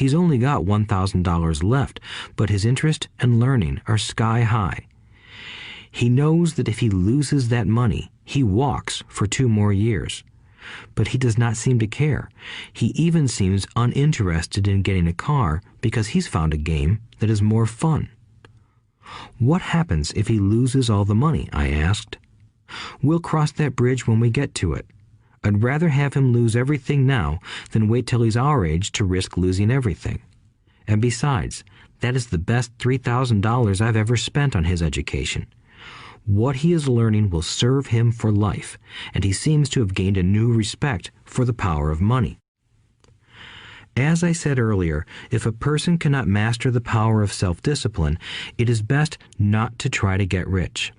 He's only got $1,000 left, but his interest and learning are sky high. He knows that if he loses that money, he walks for 2 more years. But he does not seem to care. He even seems uninterested in getting a car because he's found a game that is more fun. What happens if he loses all the money? I asked. We'll cross that bridge when we get to it. I'd rather have him lose everything now than wait till he's our age to risk losing everything. And besides, that is the best $3,000 I've ever spent on his education. What he is learning will serve him for life, and he seems to have gained a new respect for the power of money. As I said earlier, if a person cannot master the power of self-discipline, it is best not to try to get rich.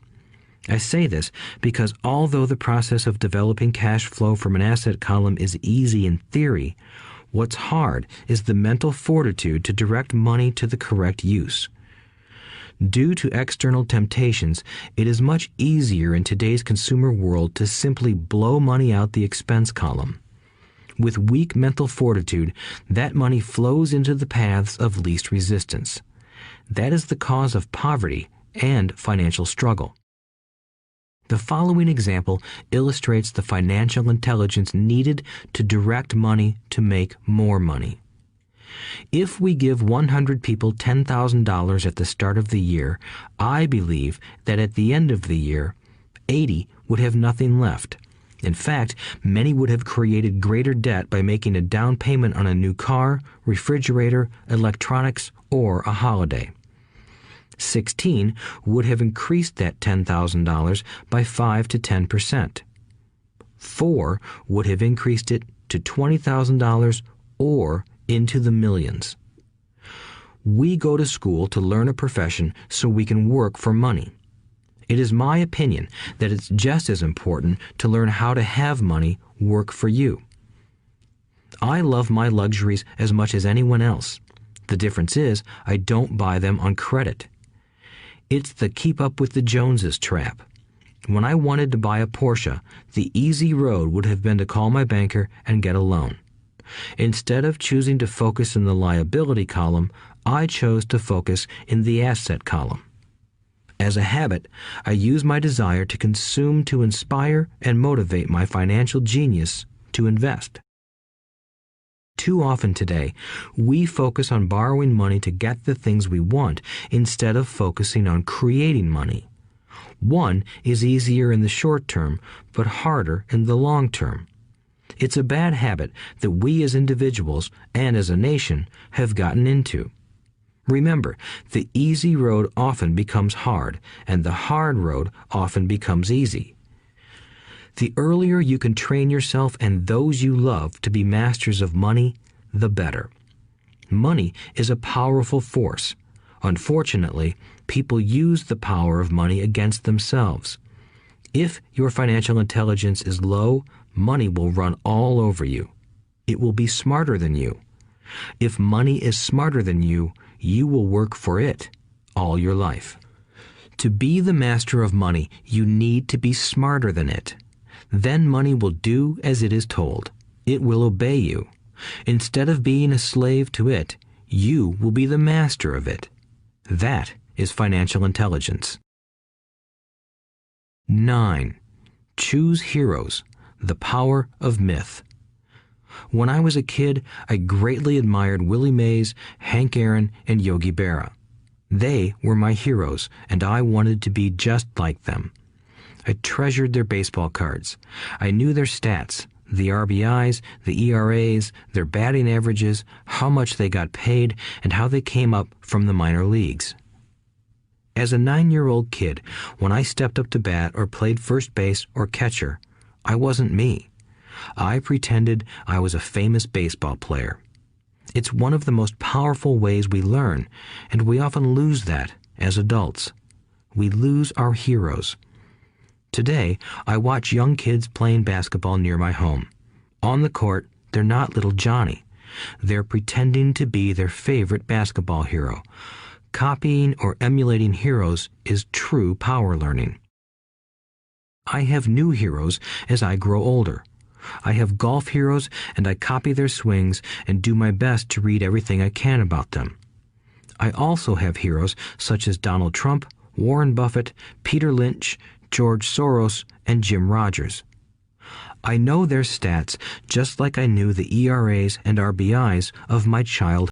I say this because although the process of developing cash flow from an asset column is easy in theory, what's hard is the mental fortitude to direct money to the correct use. Due to external temptations, it is much easier in today's consumer world to simply blow money out the expense column. With weak mental fortitude, that money flows into the paths of least resistance. That is the cause of poverty and financial struggle. The following example illustrates the financial intelligence needed to direct money to make more money. If we give 100 people $10,000 at the start of the year, I believe that at the end of the year, 80 would have nothing left. In fact, many would have created greater debt by making a down payment on a new car, refrigerator, electronics, or a holiday. 16 would have increased that $10,000 by 5 to 10%. 4 would have increased it to $20,000 or into the millions. We go to school to learn a profession so we can work for money. It is my opinion that it's just as important to learn how to have money work for you. I love my luxuries as much as anyone else. The difference is I don't buy them on credit. It's the keep up with the Joneses trap. When I wanted to buy a Porsche, the easy road would have been to call my banker and get a loan. Instead of choosing to focus in the liability column, I chose to focus in the asset column. As a habit, I use my desire to consume to inspire and motivate my financial genius to invest. Too often today, we focus on borrowing money to get the things we want instead of focusing on creating money. One is easier in the short term, but harder in the long term. It's a bad habit that we as individuals and as a nation have gotten into. Remember, the easy road often becomes hard, and the hard road often becomes easy. The earlier you can train yourself and those you love to be masters of money, the better. Money is a powerful force. Unfortunately, people use the power of money against themselves. If your financial intelligence is low, money will run all over you. It will be smarter than you. If money is smarter than you, you will work for it all your life. To be the master of money, you need to be smarter than it. Then money will do as it is told. It will obey you. Instead of being a slave to it, you will be the master of it. That is financial intelligence. 9. Choose heroes. The power of myth. When I was a kid, I greatly admired Willie Mays, Hank Aaron, and Yogi Berra. They were my heroes, and I wanted to be just like them. I treasured their baseball cards. I knew their stats, the RBIs, the ERAs, their batting averages, how much they got paid, and how they came up from the minor leagues. As a 9-year-old kid, when I stepped up to bat or played first base or catcher, I wasn't me. I pretended I was a famous baseball player. It's one of the most powerful ways we learn, and we often lose that as adults. We lose our heroes. Today, I watch young kids playing basketball near my home. On the court, they're not little Johnny. They're pretending to be their favorite basketball hero. Copying or emulating heroes is true power learning. I have new heroes as I grow older. I have golf heroes, and I copy their swings and do my best to read everything I can about them. I also have heroes such as Donald Trump, Warren Buffett, Peter Lynch, George Soros, and Jim Rogers. I know their stats just like I knew the ERAs and RBIs of my childhood